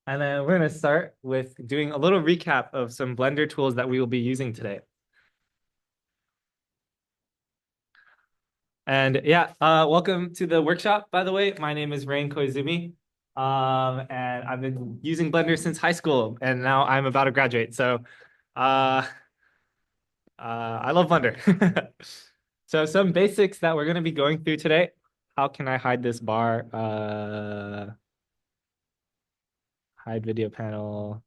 And then we're going to start with doing a little recap of some Blender tools that we will be using today. And yeah, welcome to the workshop, by the way. My name is Raine Koizumi. And I've been using Blender since high school, and now I'm about to graduate. So I love Blender. So some basics that we're going to be going through today. How can I hide this bar? Hide video panel,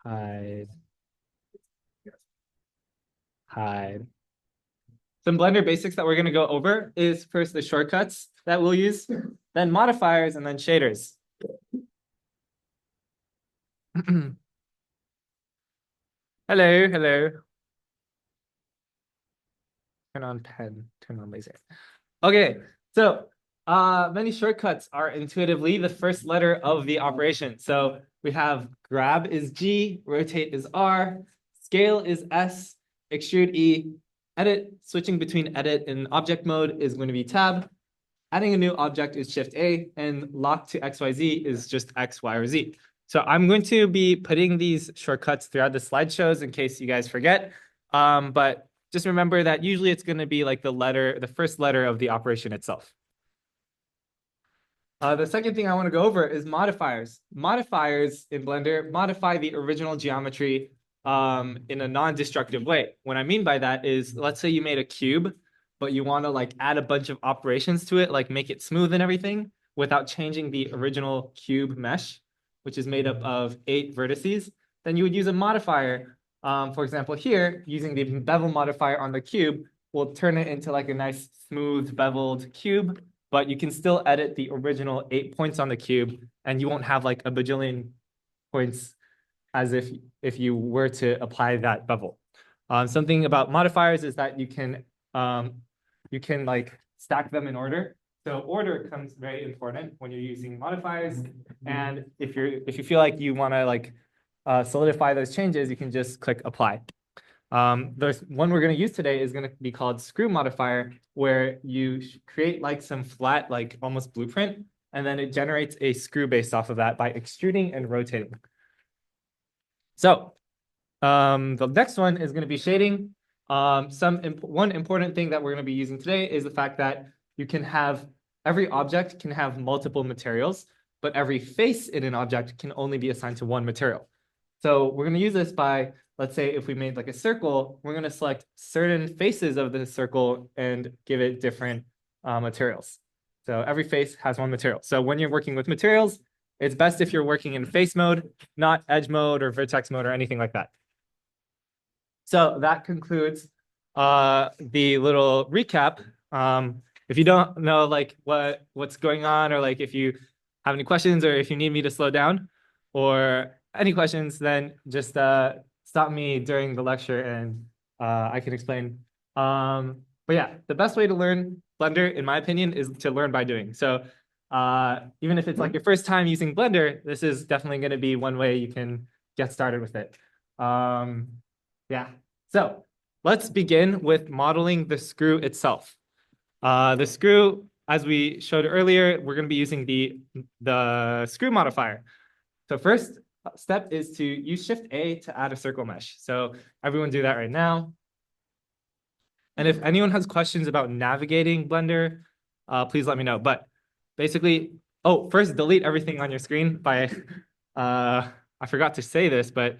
hide, hide. Some Blender basics that we're going to go over is first the shortcuts that we'll use, then modifiers, and then shaders. Hello, hello. Turn on pen, turn on laser. Okay, so many shortcuts are intuitively the first letter of the operation. So we have grab is G, rotate is R, scale is S, extrude E, edit, switching between edit and object mode is going to be tab. Adding a new object is Shift A, and lock to XYZ is just X, Y, or Z. So I'm going to be putting these shortcuts throughout the slideshows in case you guys forget. But just remember that usually it's going to be like the first letter of the operation itself. The second thing I want to go over is modifiers. Modifiers in Blender modify the original geometry in a non-destructive way. What I mean by that is, let's say you made a cube, but you want to like add a bunch of operations to it, like make it smooth and everything without changing the original cube mesh, which is made up of 8 vertices. Then you would use a modifier. For example, here, using the bevel modifier on the cube, will turn it into like a nice smooth beveled cube, but you can still edit the original 8 points on the cube, and you won't have like a bajillion points as if you were to apply that bevel. Something about modifiers is that you can like stack them in order. So order comes very important when you're using modifiers. And if you feel like you want to like solidify those changes, you can just click apply. There's one we're going to use today is going to be called screw modifier, where you create like some flat, like almost blueprint, and then it generates a screw based off of that by extruding and rotating. So the next one is going to be shading. One important thing that we're going to be using today is the fact that every object can have multiple materials, but every face in an object can only be assigned to one material. So we're going to use this by, let's say if we made like a circle, we're going to select certain faces of the circle and give it different materials. So every face has one material. So when you're working with materials, it's best if you're working in face mode, not edge mode or vertex mode or anything like that. So that concludes the little recap. If you don't know like what's going on, or like if you have any questions, or if you need me to slow down or any questions, then just stop me during the lecture and I can explain. But yeah, the best way to learn Blender, in my opinion, is to learn by doing. So even if it's like your first time using Blender, this is definitely going to be one way you can get started with it. Yeah, so let's begin with modeling the screw itself. The screw, as we showed earlier, we're going to be using the screw modifier. So first step is to use Shift A to add a circle mesh. So everyone do that right now. And if anyone has questions about navigating Blender, please let me know. But basically, first delete everything on your screen by, I forgot to say this, but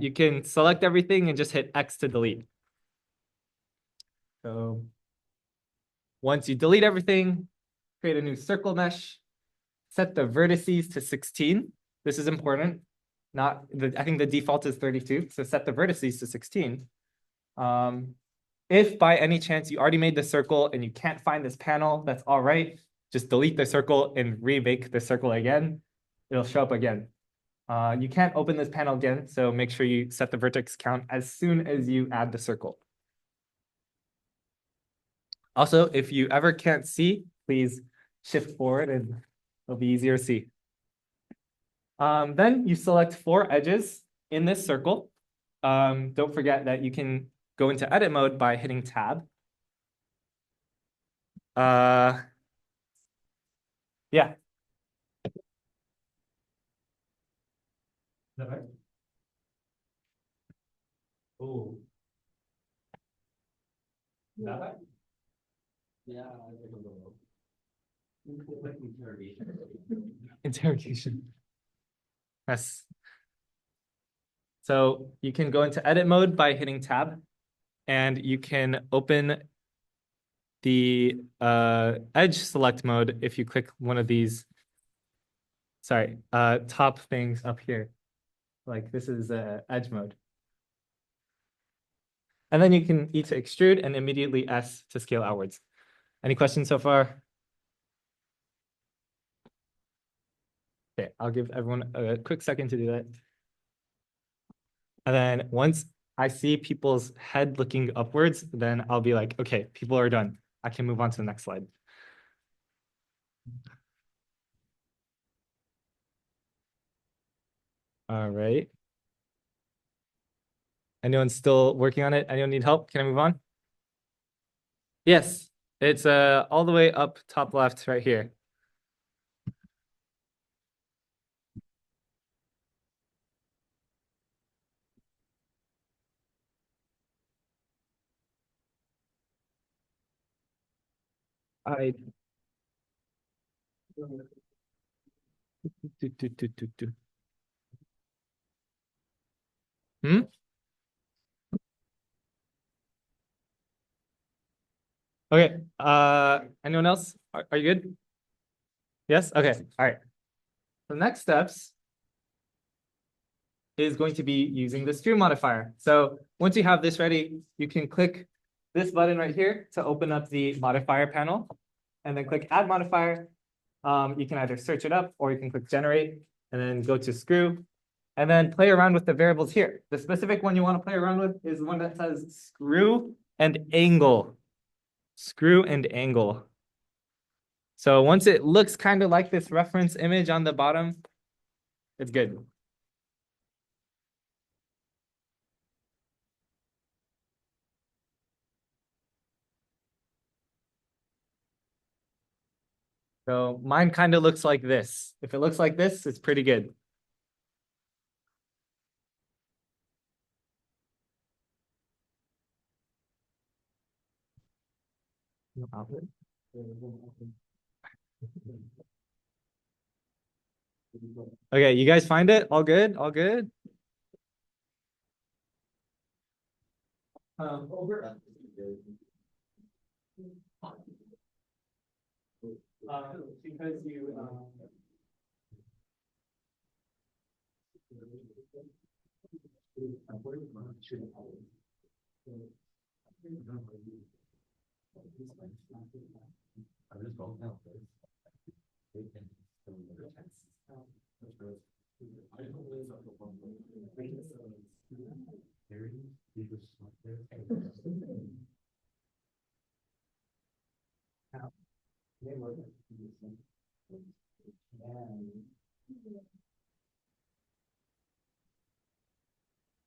you can select everything and just hit X to delete. So once you delete everything, create a new circle mesh, set the vertices to 16. This is important. I think the default is 32, so set the vertices to 16. If by any chance you already made the circle and you can't find this panel, that's all right. Just delete the circle and remake the circle again. It'll show up again. You can't open this panel again, so make sure you set the vertex count as soon as you add the circle. Also, if you ever can't see, please shift forward and it'll be easier to see. Then you select 4 edges in this circle. Don't forget that you can go into edit mode by hitting tab. Yeah. Interrogation. Yes. So you can go into edit mode by hitting tab, and you can open the edge select mode if you click one of these, sorry, top things up here. Like this is edge mode. And then you can E to extrude and immediately S to scale outwards. Any questions so far? Okay, I'll give everyone a quick second to do that. And then once I see people's head looking upwards, then I'll be like, okay, people are done. I can move on to the next slide. All right. Anyone still working on it? Anyone need help? Can I move on? Yes, it's all the way up top left right here. I Hmm? Okay. Anyone else? Are you good? Yes? Okay. All right. The next steps is going to be using the stream modifier. So once you have this ready, you can click this button right here to open up the modifier panel, and then click add modifier. You can either search it up or you can click generate and then go to screw and then play around with the variables here. The specific one you want to play around with is the one that says screw and angle. Screw and angle. So once it looks kind of like this reference image on the bottom, it's good. So mine kind of looks like this. If it looks like this, it's pretty good. Okay, you guys find it? All good? All good? Over. Because you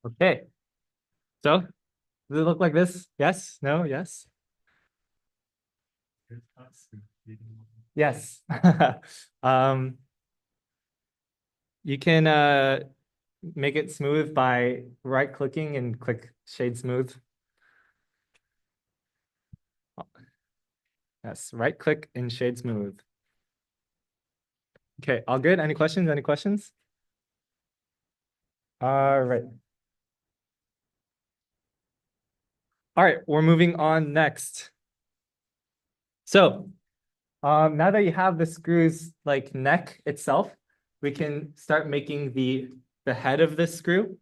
Okay. So does it look like this? Yes? No? Yes? Yes. um, you can make it smooth by right clicking and click shade smooth. Yes, right click and shade smooth. Okay, all good? Any questions? Any questions? All right. All right, we're moving on next. So now that you have the screw's like neck itself, we can start making the head of this screw.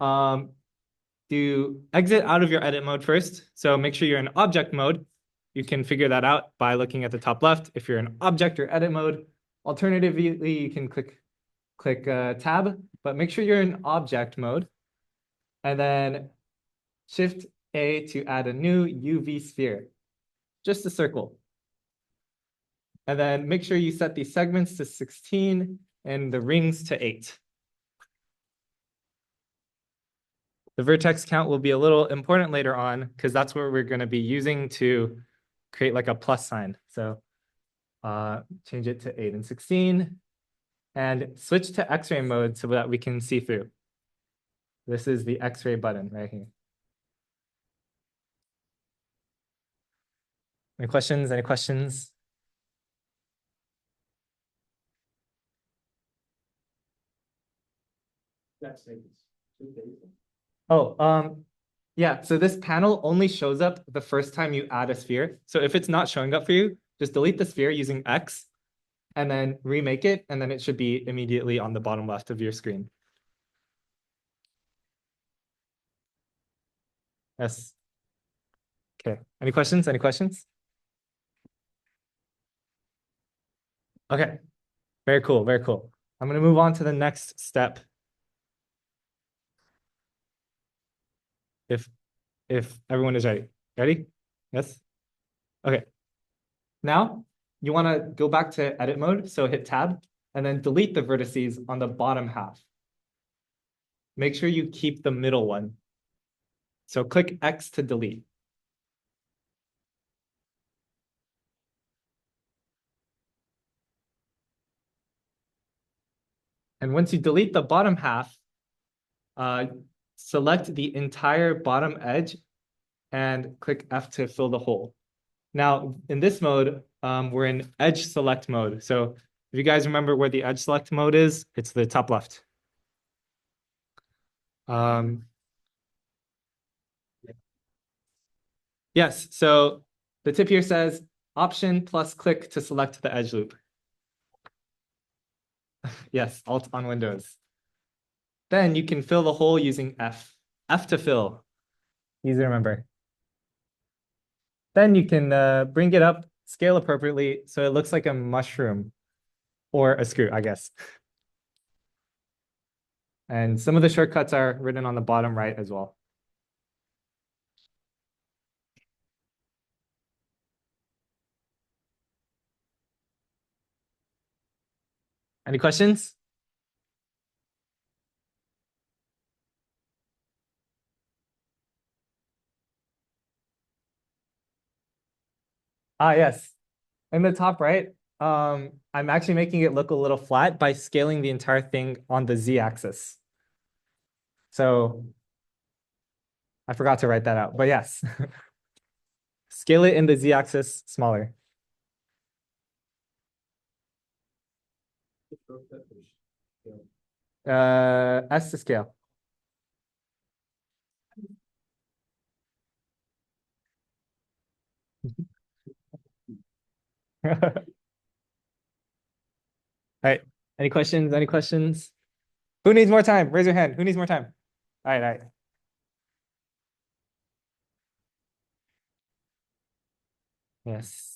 To exit out of your edit mode first. So make sure you're in object mode. You can figure that out by looking at the top left. If you're in object or edit mode, alternatively, you can click tab, but make sure you're in object mode. And then Shift A to add a new UV sphere, just a circle. And then make sure you set the segments to 16 and the rings to 8. The vertex count will be a little important later on because that's what we're going to be using to create like a plus sign. So change it to 8 and 16 and switch to X-ray mode so that we can see through. This is the X-ray button right here. Any questions? Any questions? Oh, yeah. So this panel only shows up the first time you add a sphere. So if it's not showing up for you, just delete the sphere using X and then remake it, and then it should be immediately on the bottom left of your screen. Yes. Okay. Any questions? Any questions? Okay. Very cool. Very cool. I'm going to move on to the next step. If everyone is ready. Ready? Yes? Okay. Now you want to go back to edit mode. So hit tab and then delete the vertices on the bottom half. Make sure you keep the middle one. So click X to delete. And once you delete the bottom half, select the entire bottom edge and click F to fill the hole. Now, in this mode, we're in edge select mode. So if you guys remember where the edge select mode is, it's the top left. Yes, so the tip here says Option plus click to select the edge loop. Yes, Alt on Windows. Then you can fill the hole using F. F to fill. Easy to remember. Then you can bring it up, scale appropriately, so it looks like a mushroom or a screw, I guess. And some of the shortcuts are written on the bottom right as well. Any questions? Ah, yes. In the top right, I'm actually making it look a little flat by scaling the entire thing on the Z-axis. So I forgot to write that out, but yes. Scale it in the Z-axis smaller. S to scale. All right. Any questions? Any questions? Who needs more time? Raise your hand. Who needs more time? All right, all right. Yes.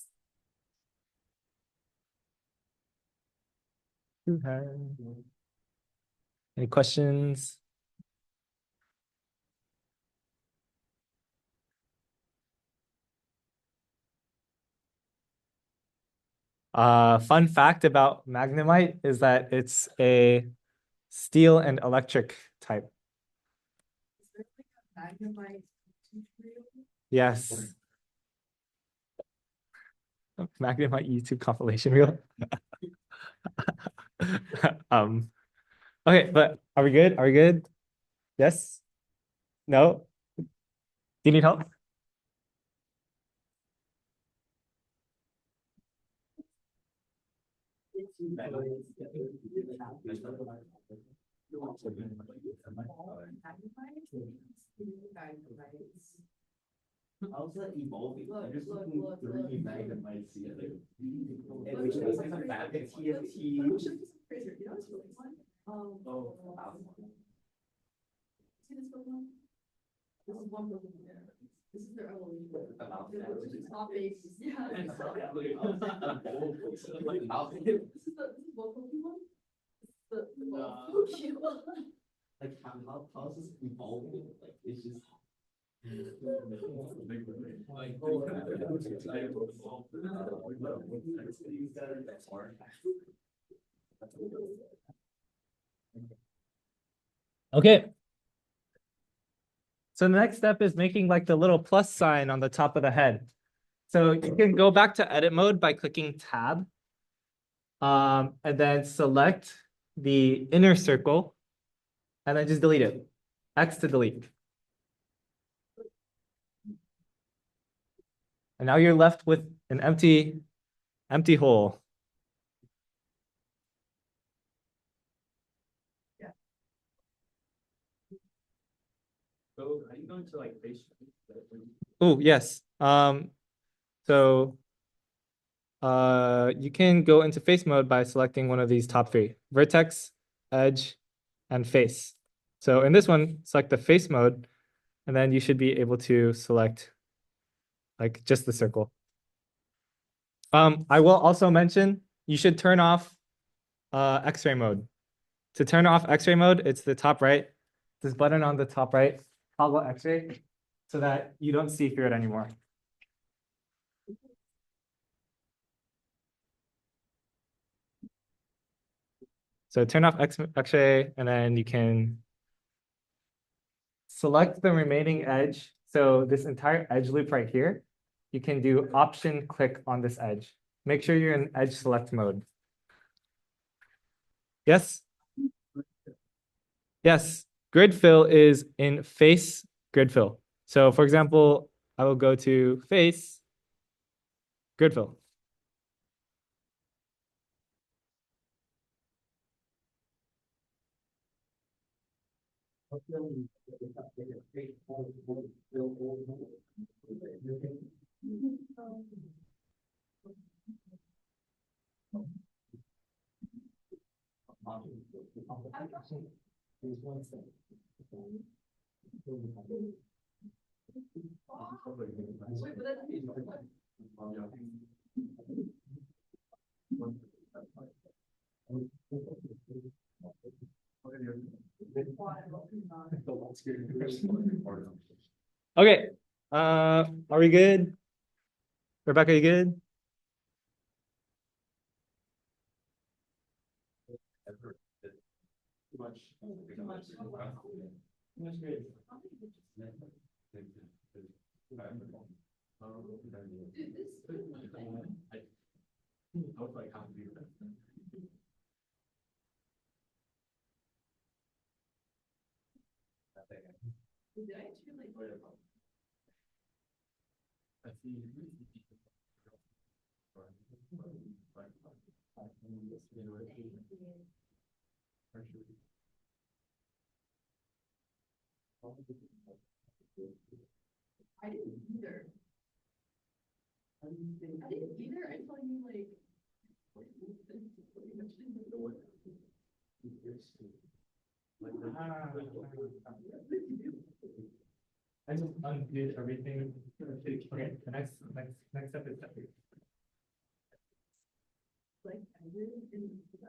Any questions? Fun fact about Magnemite is that it's a steel and electric type. Yes. Magnemite YouTube compilation reel. Okay, but are we good? Are we good? Yes? No? Do you need help? Okay. So the next step is making like the little plus sign on the top of the head. So you can go back to edit mode by clicking tab. And then select the inner circle and then just delete it. X to delete. And now you're left with an empty hole. Yeah. So are you going to like face? Oh, yes. So you can go into face mode by selecting one of these top three: vertex, edge, and face. So in this one, select the face mode, and then you should be able to select like just the circle. I will also mention you should turn off X-ray mode. To turn off X-ray mode, it's the top right. This button on the top right, toggle X-ray, so that you don't see through it anymore. So turn off X-ray, and then you can select the remaining edge. So this entire edge loop right here, you can do option click on this edge. Make sure you're in edge select mode. Yes? Yes. Grid fill is in face grid fill. So for example, I will go to face grid fill. Okay. Are we good? Rebecca, you good? I didn't either. I didn't either until you like. I just undid everything. Okay, the next step is that. Like I really didn't. Okay.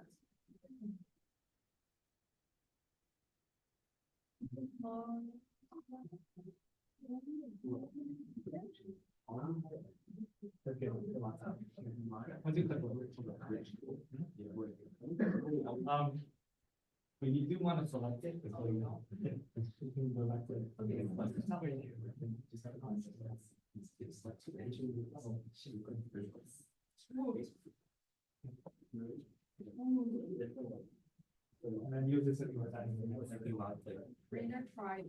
But you do want to select it, so you know. You can go back to okay, it's not very new. Just have a concept. It's like and then use this in your time. Raine tried.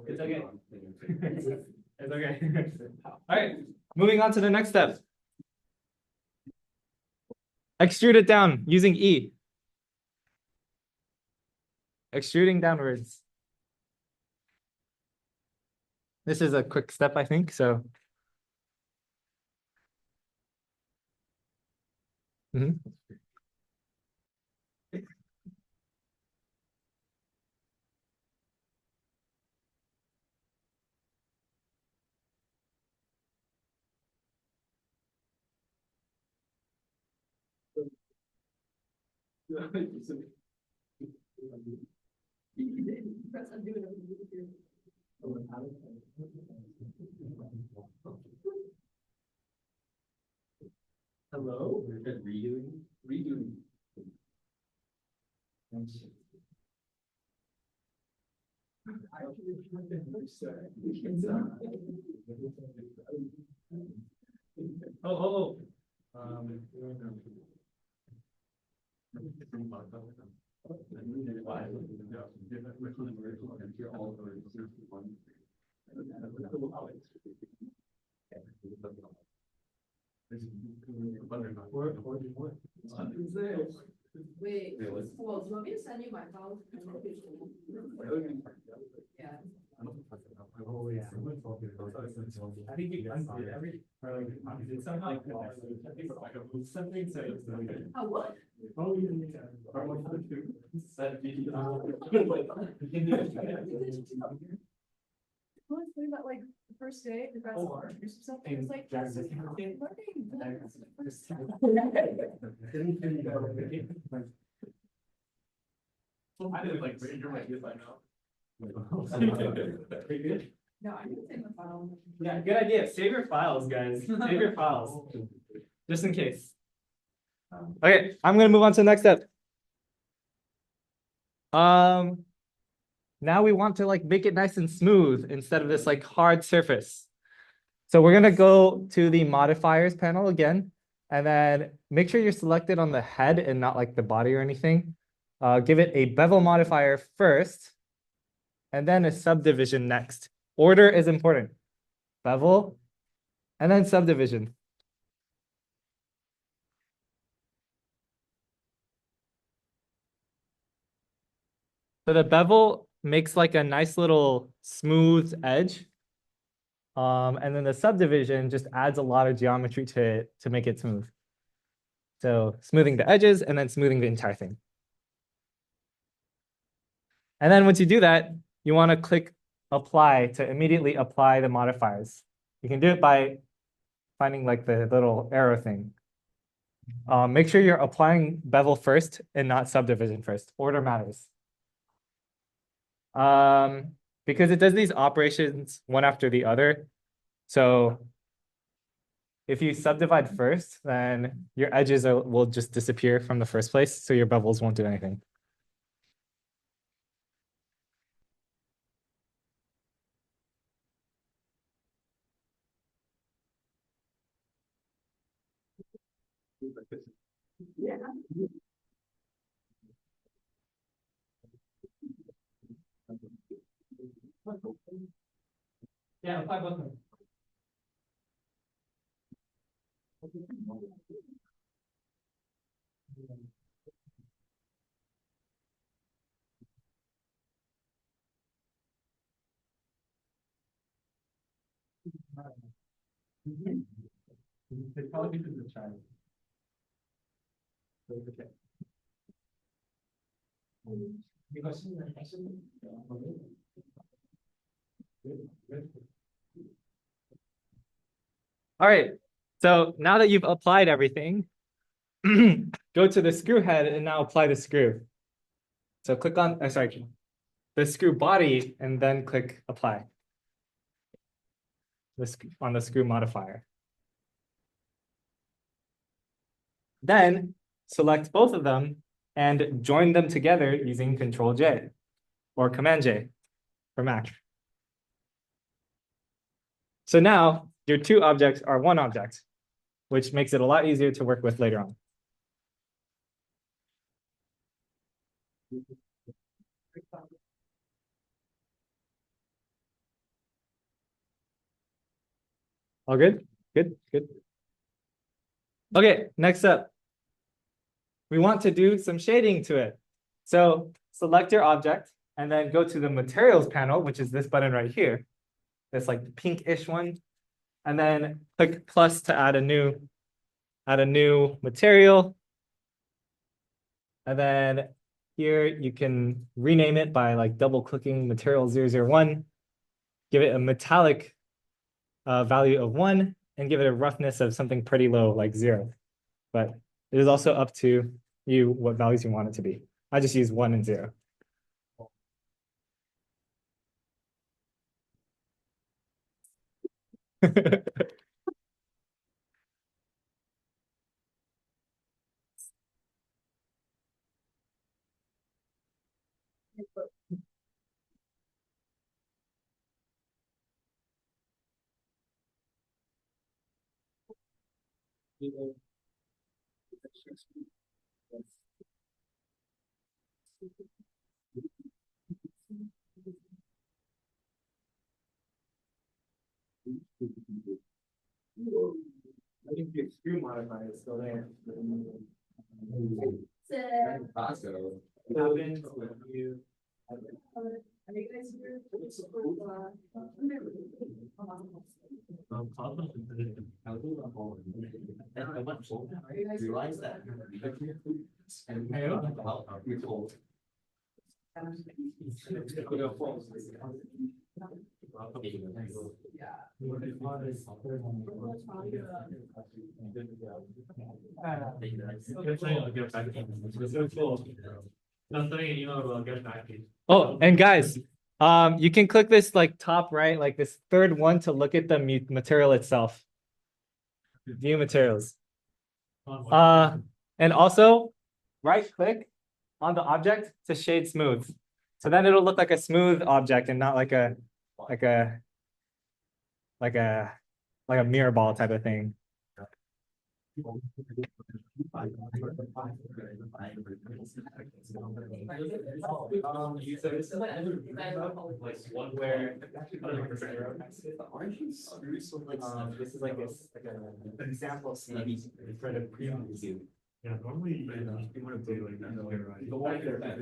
It's okay. It's okay. All right, moving on to the next step. Extrude it down using E. Extruding downwards. This is a quick step, I think, so. Mhm. Hello? Redoing. Oh. Wait, well, do you want me to send you my file? Yeah. I think you undid every did something like something so Oh, what? Well, it's about like the first day, the best or something. It's like learning. That's the first time. I didn't like you're my gift, I know. No, I'm gonna take my file. Yeah, good idea. Save your files, guys. Save your files. Just in case. Okay, I'm gonna move on to the next step. Now we want to like make it nice and smooth instead of this like hard surface. So we're gonna go to the modifiers panel again, and then make sure you're selected on the head and not like the body or anything. Give it a bevel modifier first, and then a subdivision next. Order is important. Bevel, and then subdivision. So the bevel makes like a nice little smooth edge. And then the subdivision just adds a lot of geometry to it to make it smooth. So smoothing the edges and then smoothing the entire thing. And then once you do that, you want to click apply to immediately apply the modifiers. You can do it by finding like the little arrow thing. Make sure you're applying bevel first and not subdivision first. Order matters. Because it does these operations one after the other. So if you subdivide first, then your edges will just disappear from the first place, so your bevels won't do anything. Yeah. Yeah, apply both of them. It's probably because it's trying. All right. So now that you've applied everything, go to the screw head and now apply the screw. So click on, the screw body and then click apply. On the screw modifier. Then select both of them and join them together using Control J or Command J for Mac. So now your two objects are one object, which makes it a lot easier to work with later on. All good? Good, good. Okay, next up. We want to do some shading to it. So select your object and then go to the materials panel, which is this button right here. This like pinkish one. And then click plus to add a new material. And then here you can rename it by like double clicking material 001. Give it a metallic value of 1 and give it a roughness of something pretty low like 0. But it is also up to you what values you want it to be. I just use 1 and 0. I think the screw modifier is still there. Happens when you. Are you guys here? Realize that. Oh, and guys, you can click this like top right, like this third one to look at the material itself. View materials. And also right click on the object to shade smooth. So then it'll look like a smooth object and not like a like a like a like a mirror ball type of thing. This is like an example scheme for the previous. Yeah, normally you want to do like that.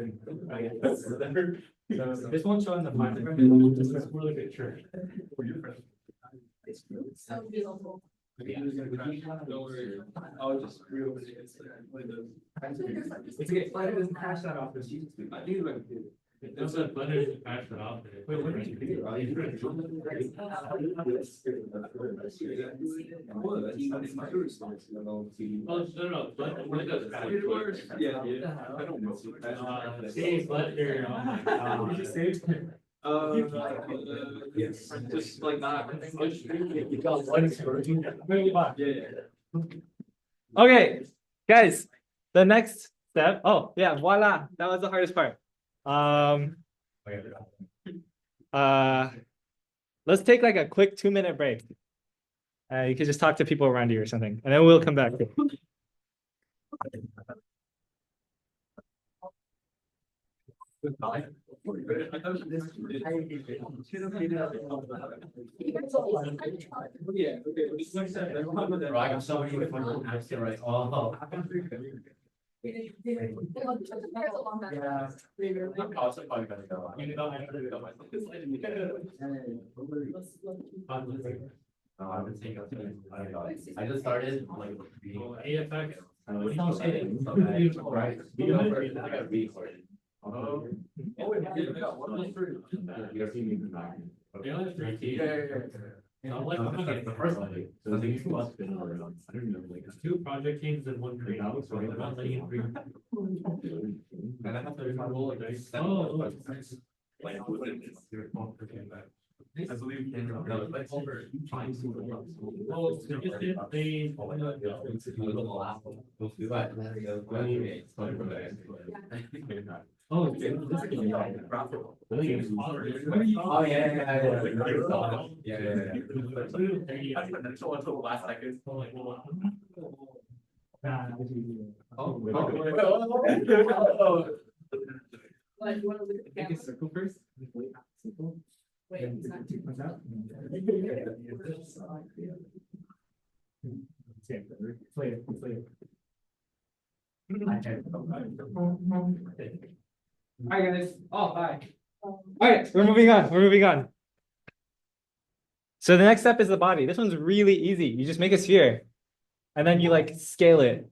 So this one's showing the final. This is really good church. So beautiful. I'll just reopen it. It's okay. Blender doesn't crash that off. I think It doesn't Blender to patch that off. Wait, what did you do? Oh, no, Blender does patch. Yeah. See, Blender, oh my God. Did you save? Yes, just like that. Okay, guys, the next step. Oh, yeah, voila. That was the hardest part. Let's take like a quick 2-minute break. You can just talk to people around you or something, and then we'll come back. Right, I'm so many different apps to write. Oh. I'm also probably gonna go. Even though I never did it myself. I've been taking up I don't know. I just started like reading AFX. What do you say? Right. I got recorded. Oh, you're seeing back. I'm like, I'm not the first one. So there's two us been around. I don't know, like two project teams and one creative. So I'm not letting it free. And I have to roll a dice. Oh, like I believe no, it's like over trying to. Oh, they just did they. Oh, this is profitable. Oh yeah, until the last second. What, you wanna look at the camera? Circle first. Wait, it's not too much out. Hi guys. Oh, hi. All right, we're moving on. We're moving on. So the next step is the body. This one's really easy. You just make a sphere, and then you like scale it,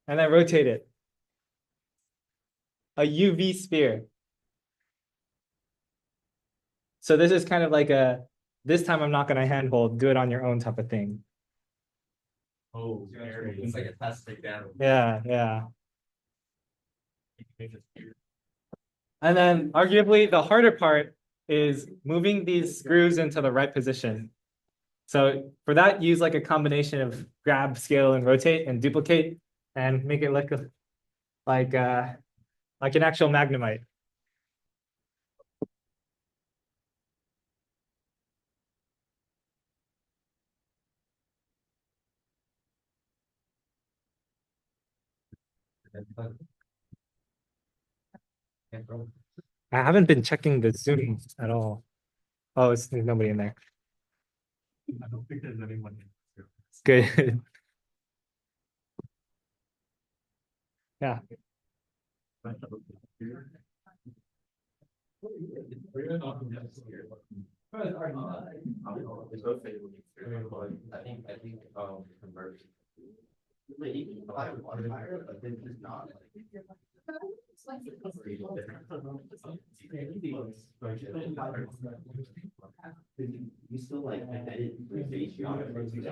and then rotate it. A UV sphere. So this is kind of like a, this time I'm not going to handhold, do it on your own type of thing. Oh, it's like a plastic down. Yeah, yeah. And then arguably the harder part is moving these screws into the right position. So for that, use like a combination of grab, scale, and rotate and duplicate and make it look like an actual Magnemite. I haven't been checking the Zoom at all. Oh, there's nobody in there. I don't think there's anyone in here. Good. Yeah. You still like edit face geometry. I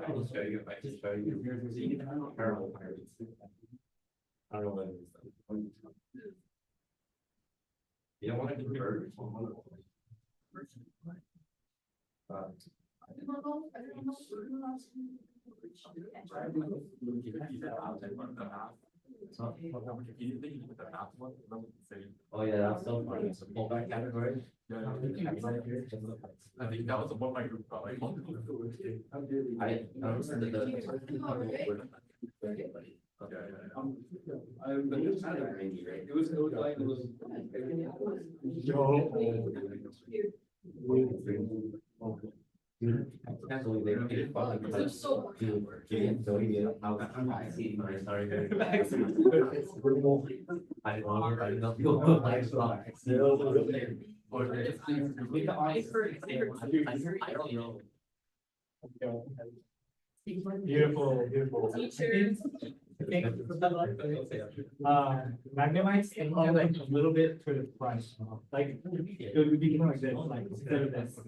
can show you. I can show you. Parallel pirates. I don't know what it is. You don't want to convert. Oh yeah, that's so funny. It's a pullback category. I think that was the one my group got like. I noticed that the. It was like it was. Absolutely, they made it fun. It's so I didn't know people like Beautiful, beautiful. Teachers. Magnemites and like a little bit to the front, like it would be like this, like instead of this.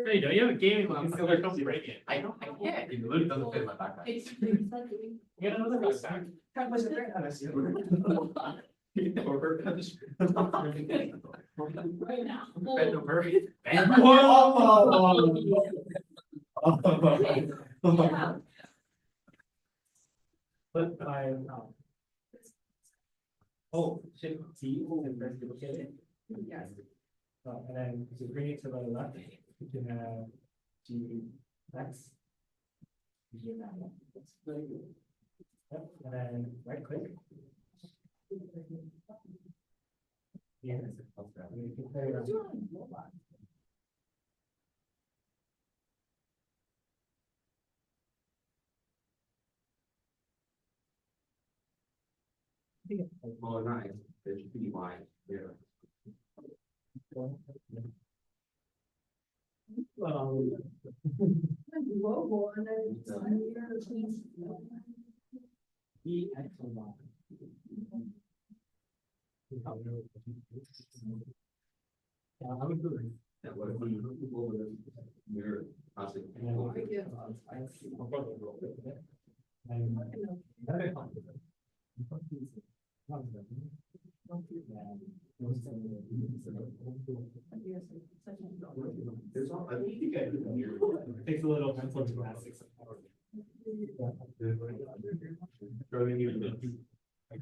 Hey, don't you have a gaming mouse? Don't break it. I don't. I can't. It literally doesn't fit in my backpack. Get another backpack. Right now. Bend over. Yeah. But I, oh, shift T and press to look at it. Yes. And then to bring it to the left, you can have G X. Yep, and then right click. Yeah. And you can play around. Oh, nice. It should be wide. Yeah. Logo and then. E X and Y. Yeah, I would do it. That was when we're constantly. There's all, I think you guys. Takes a little mental gymnastics. I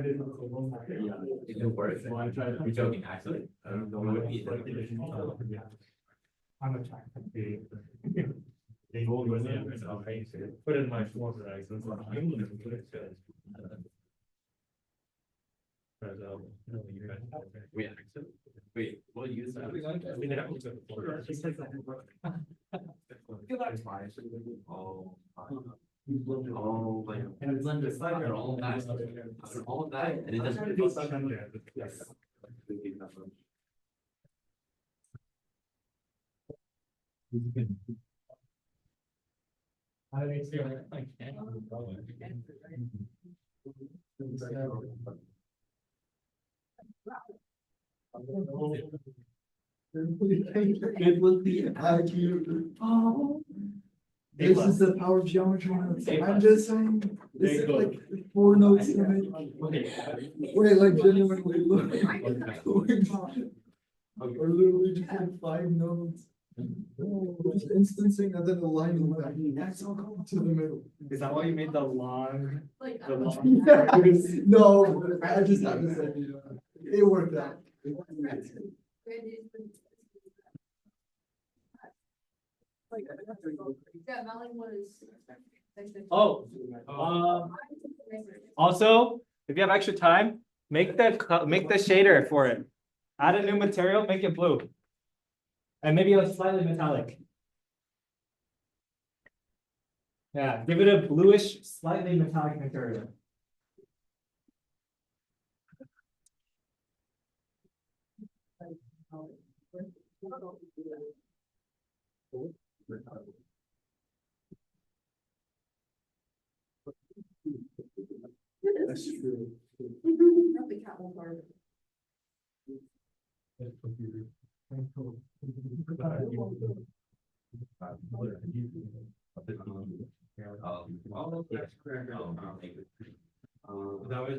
did. It didn't work. You're joking, actually. I don't know what it is. I'm a track. Put in my form, right? Wait, what use that? Oh. Oh, like. And Blender. After all of that, after all of that, and it doesn't. I mean, it's I can't. It will be accurate. Oh. This is the power of geometry notes. I'm just saying, this is like 4 notes to make. Wait, like genuinely look. Or literally just like 5 notes. Just instancing and then aligning that to the middle. Is that why you made the long? Like. The long. Yeah. No, I just had this idea. It worked out. Yeah, Melanie was. Oh, also, if you have extra time, make the shader for it. Add a new material, make it blue. And maybe a slightly metallic. Yeah, give it a bluish, slightly metallic material. That's true. Not the cattle part.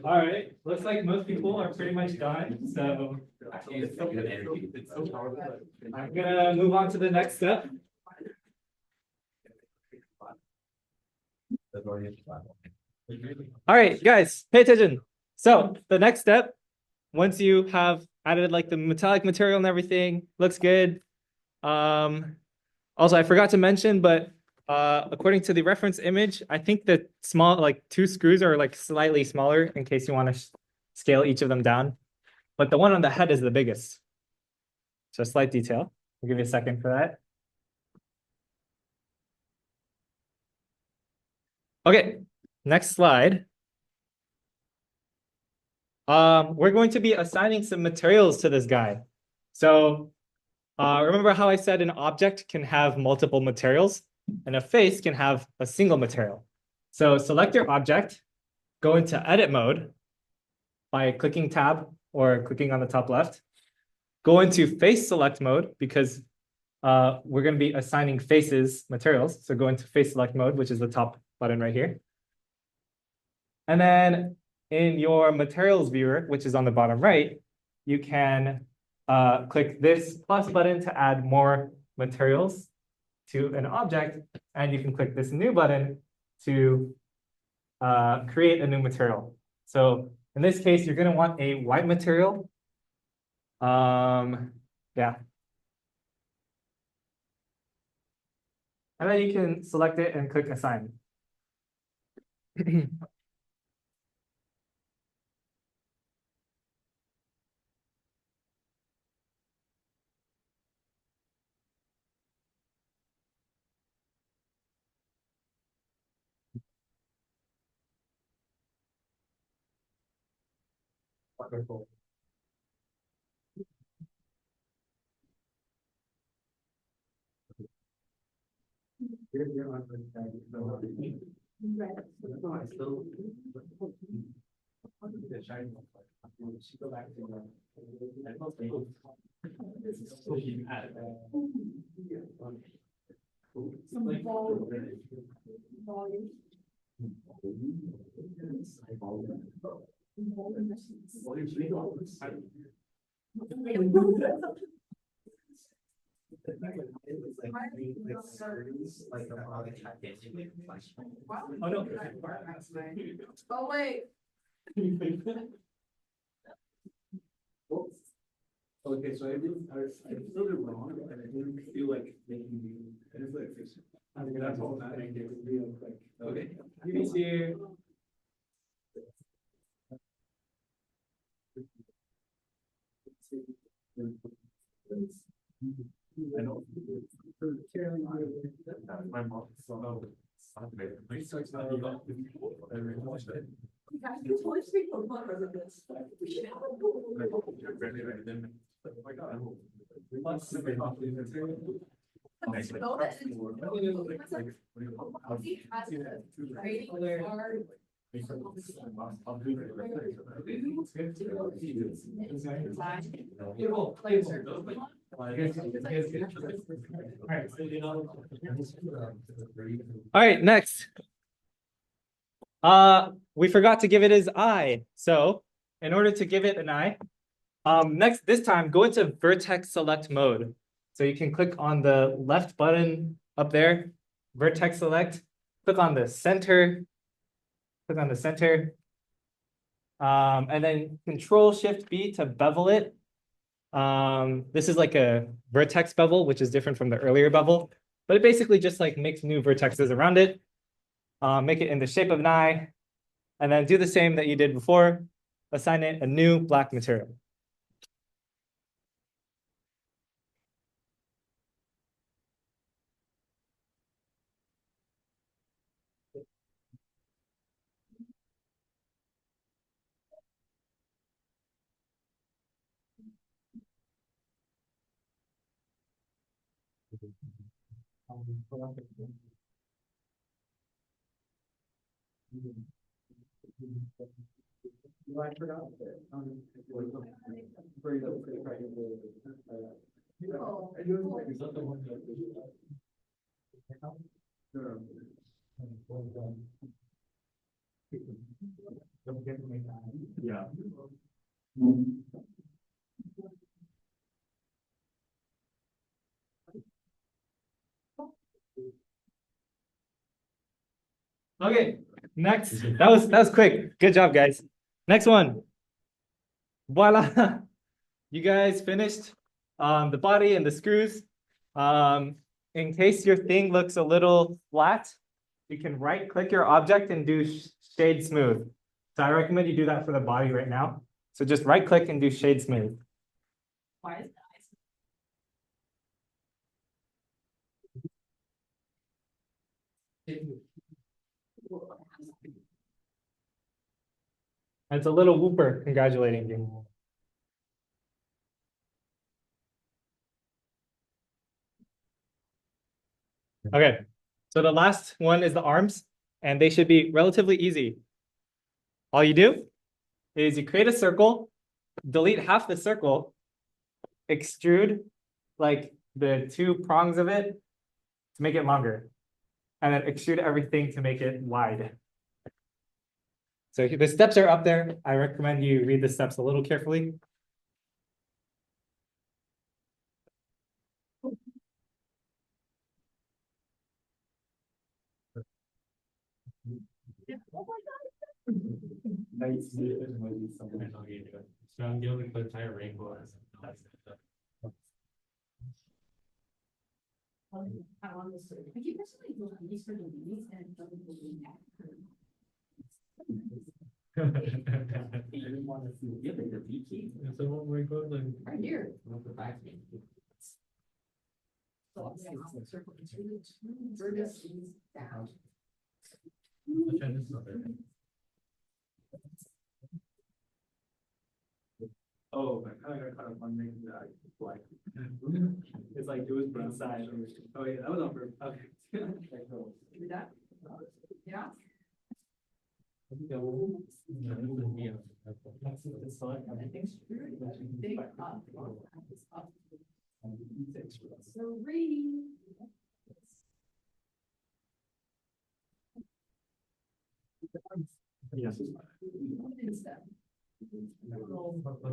All right, looks like most people are pretty much done, so I'm gonna move on to the next step. All right, guys, pay attention. So the next step, once you have added like the metallic material and everything, looks good. Also, I forgot to mention, but according to the reference image, I think the small, like 2 screws are like slightly smaller in case you want to scale each of them down. But the one on the head is the biggest. So slight detail. I'll give you a second for that. Okay, next slide. We're going to be assigning some materials to this guy. So remember how I said an object can have multiple materials and a face can have a single material. So select your object, go into edit mode by clicking tab or clicking on the top left. Go into face select mode because we're going to be assigning faces materials. So go into face select mode, which is the top button right here. And then in your materials viewer, which is on the bottom right, you can click this plus button to add more materials to an object, and you can click this new button to create a new material. So in this case, you're going to want a white material. Yeah. And then you can select it and click assign. Wonderful. Oh no. Oh, wait. Okay, so I feel it wrong, and I didn't feel like making you. I think that's all that make it real quick. Okay. He's here. I know. My mom. You totally speak for butters of this. We should have All right, next. We forgot to give it his eye. So in order to give it an eye, this time go into vertex select mode. So you can click on the left button up there, vertex select, click on the center, and then Control-Shift-B to bevel it. This is like a vertex bevel, which is different from the earlier bevel, but it basically just like makes new vertexes around it. Make it in the shape of an eye. and then do the same that you did before. Assign it a new black material. Yeah. Okay, next. That was quick. Good job, guys. Next one. Voila. You guys finished the body and the screws. In case your thing looks a little flat, you can right click your object and do shade smooth. So I recommend you do that for the body right now. So just right click and do shade smooth. Why is It's a little whooper congratulating you. Okay, so the last one is the arms, and they should be relatively easy. All you do is you create a circle, delete half the circle, extrude like the two prongs of it to make it longer, and then extrude everything to make it wide. So the steps are up there. I recommend you read the steps a little carefully. So I'm dealing with the entire rainbow. I honestly, I keep personally these for the meetings and don't believe that. You didn't want to see the VP. So what we're going to. Right here. The back. So, yeah, circle two, vertex is down. Oh, I kind of got caught up on making that black. It's like it was brown side. Oh yeah, that was on purpose. Okay. Do that? Yeah. Big up. So Raine. Yes. What is that? I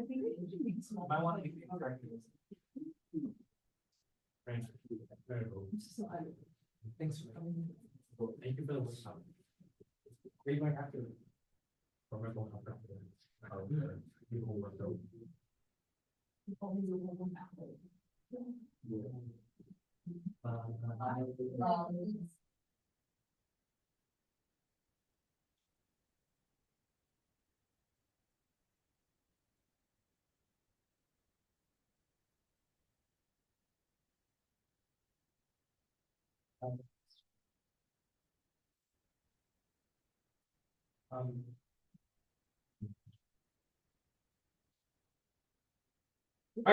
think it should be small. I want to be correct. Thanks for coming. Thank you for the workshop. We might have to. All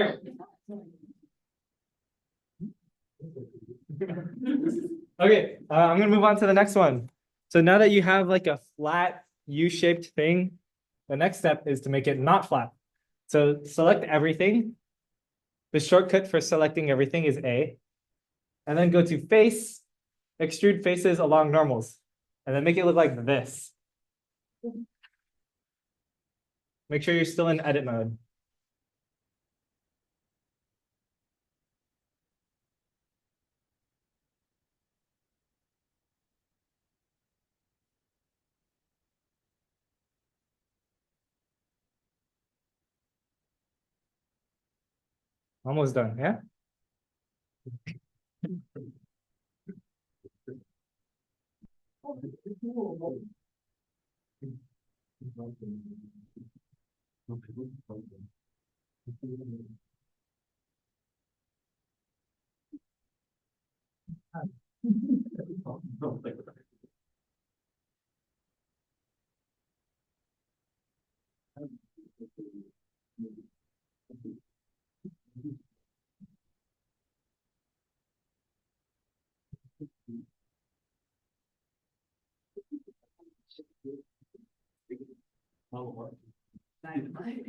right. Okay, I'm gonna move on to the next one. So now that you have like a flat U-shaped thing, the next step is to make it not flat. So select everything. The shortcut for selecting everything is A. And then go to face, extrude faces along normals, and then make it look like this. Make sure you're still in edit mode. Almost done, yeah?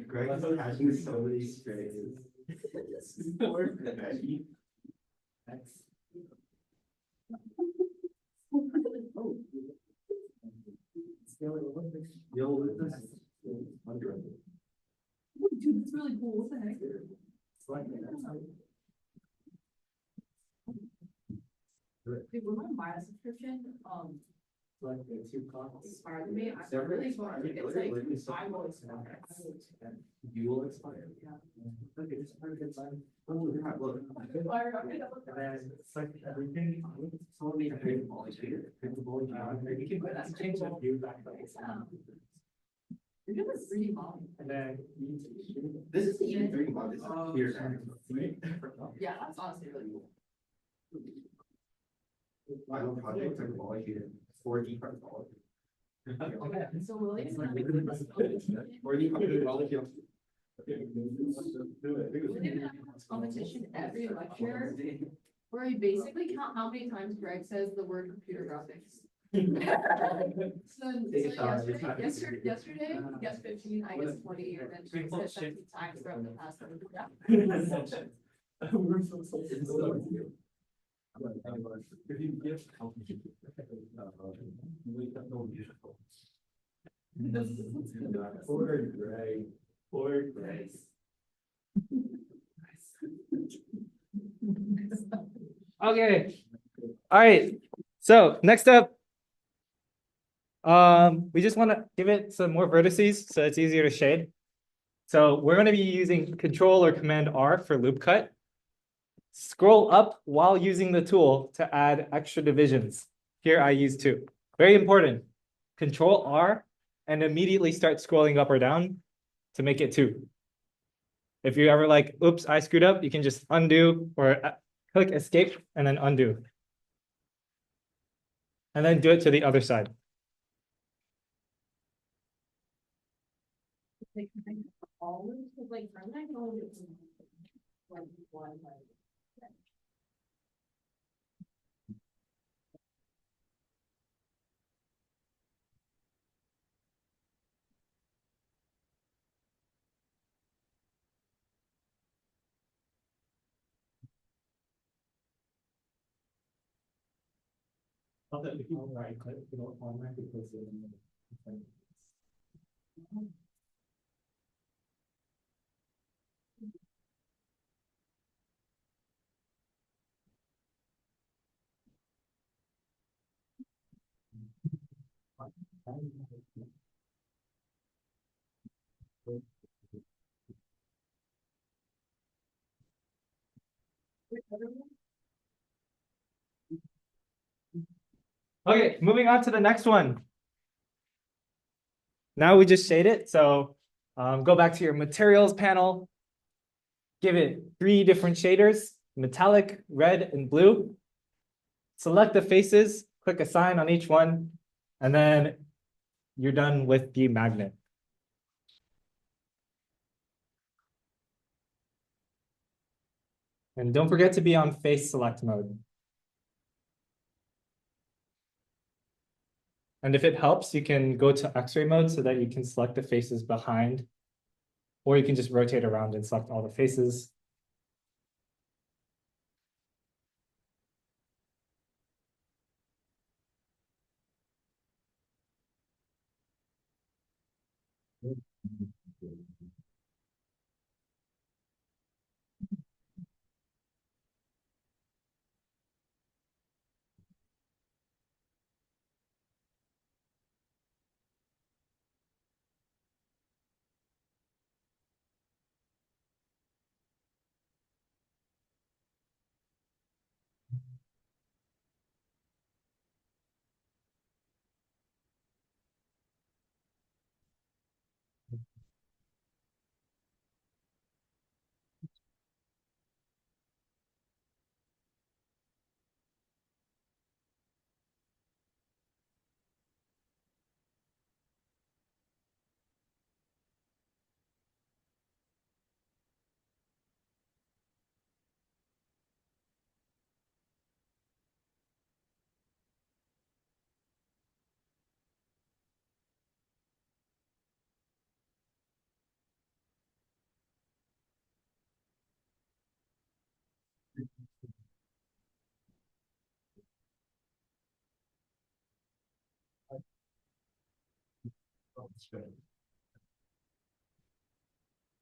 Greg is catching so many strays. Dude, that's really cool. What the heck? Dude, when I buy a subscription, inspired me, I'm really smart. It's like, I will expire. You will expire. Yeah. Look, it's a very good sign. Oh, yeah, look. And then it's like everything, someone made a great polish here, printable, you can change that view back. You're doing this really long. And then this is even 3 months, this is here. Yeah, that's honestly really cool. Final project, I'm all here, 4D part all. So will it? Or the We're gonna have this competition every lecture where you basically count how many times Greg says the word computer graphics. Yesterday, he guessed 15, I guessed 20, and then Greg said 17 times throughout the past. We're so if you give poor Greg, poor Greg. Okay. All right. So next up, we just want to give it some more vertices so it's easier to shade. So we're going to be using Control or Command R for loop cut. Scroll up while using the tool to add extra divisions. Here I use 2. Very important. Control R and immediately start scrolling up or down to make it 2. If you ever like, oops, I screwed up, you can just undo or click escape and then undo. And then do it to the other side. Okay, moving on to the next one. Now we just shade it. So go back to your materials panel. Give it 3 different shaders, metallic, red, and blue. Select the faces, click assign on each one, and then you're done with the magnet. And don't forget to be on face select mode. And if it helps, you can go to X-ray mode so that you can select the faces behind, or you can just rotate around and select all the faces.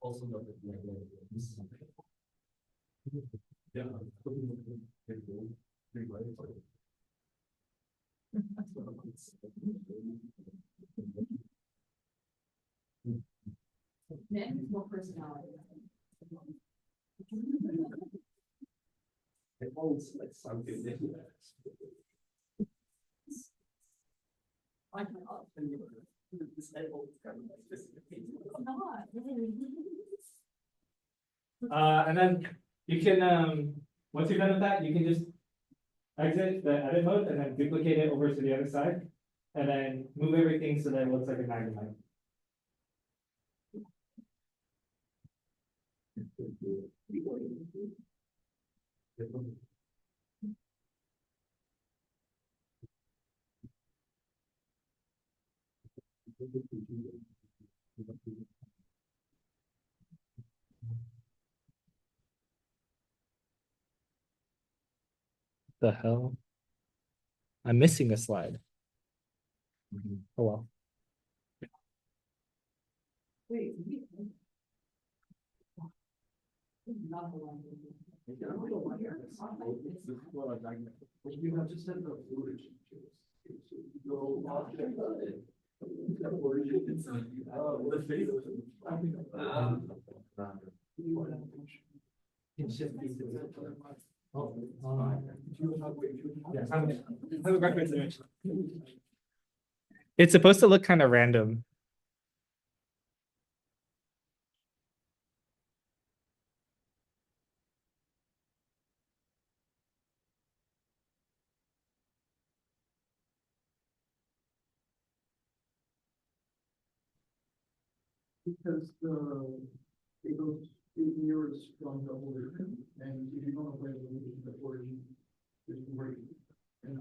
Also, yeah. Men with more personality. It holds like something. I cannot. Not. And then you can, once you're done with that, you can just exit the edit mode and then duplicate it over to the other side. And then move everything so that it looks like a Magnemite. The hell? I'm missing a slide. Oh well. Wait. Not the one. You have just said the footage. It's supposed to look kind of random. Because it goes, it mirrors from the origin, and if you don't know where the origin is great. And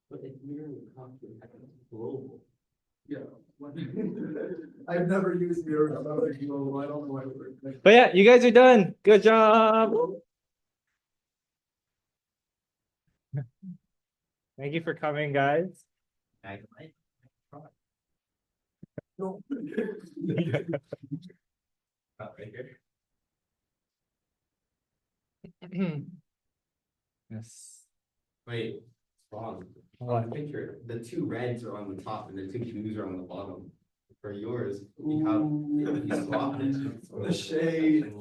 But it's merely global. yeah. I've never used mirrors, so I don't know why it works. But yeah, you guys are done. Good job. Thank you for coming, guys. No. Right here. Yes. Wait, it's wrong. What? On the picture, the two reds are on the top and the two blues are on the bottom. For yours, you have, you swapped it. The shade.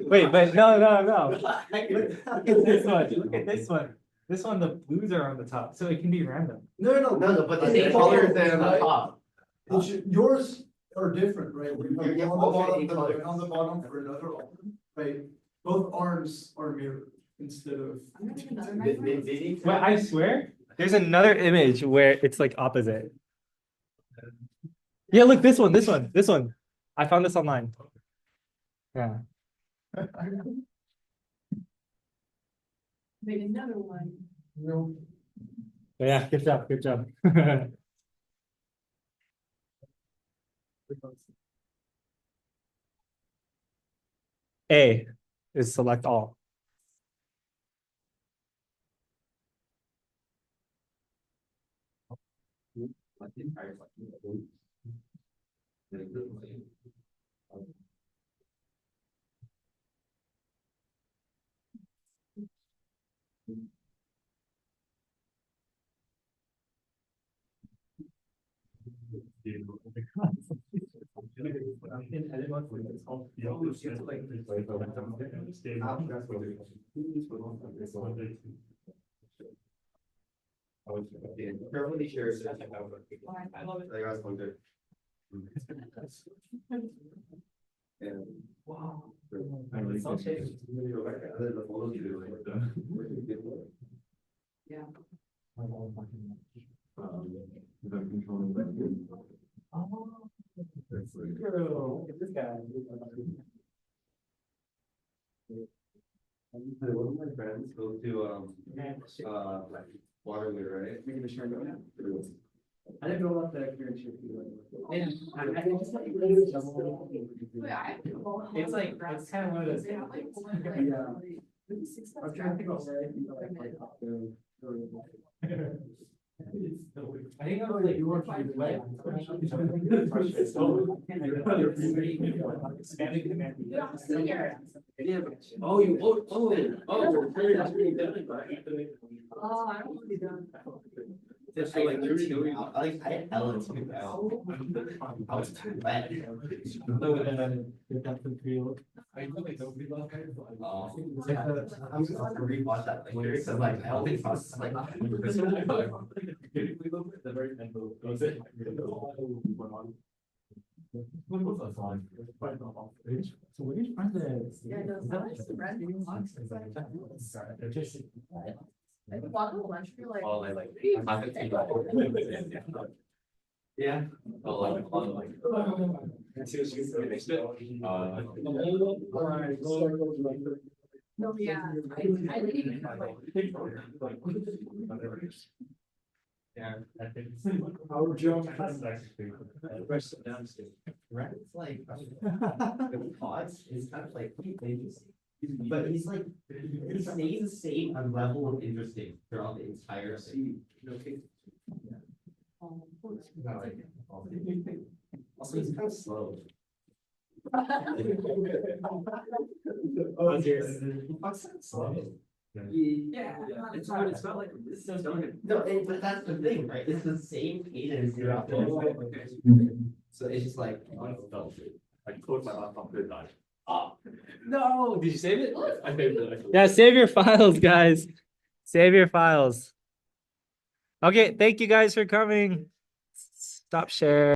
Wait, but no. Look at this one. Look at this one. This one, the blues are on the top, so it can be random. No, But the It's same color color than the right? top. It's yours are different, right? You're On the both bottom, shading colors. on the bottom for another arm, right? Both arms are mirrored instead of. I'm gonna do another They Magnemite. need to- Well, I swear, there's another image where it's like opposite. Yeah, look, this one. I found this online. Yeah. Make another one. No. But yeah, good job. A is select all. Carefully share it. I love it. I was wondering. And wow. Yeah. This guy. One of my friends goes to like Waterloo, right? I didn't know about that here in Wait, I have to go. It's like, it's kind of one of those. They have like one, like, Yeah. maybe 6 I'm trying to think of where I can go, like, I think I was like, you were trying to like. Oh, you, Oh, I don't really done. That's so like, you're doing. I had Ellen too. I was too bad. I know like nobody loves it. I was gonna rewatch that later because like I don't think it's like. The very end of it. What was that song? So what are you trying to? Yeah, no, Is that like that's the red reading one. months? Is that- They're just. I think walk on the lunch, you're like. Oh, like. Yeah. Oh, like. No, yeah, I didn't even have like. Yeah. Power jump. Rest of downstairs. Right, it's like, the pause is kind of like, but he's like, he stays the same level of interesting throughout the entire thing. Also, he's kind of slow. Oh, Slow. Yeah. It's not like, this is not. No, but that's the thing, right? It's the same cadence throughout the whole So it's just like. I closed my laptop, good night. No, did you save it? I saved it. Yeah, save your files, guys. Save your files. Okay, thank you guys for coming. Stop share.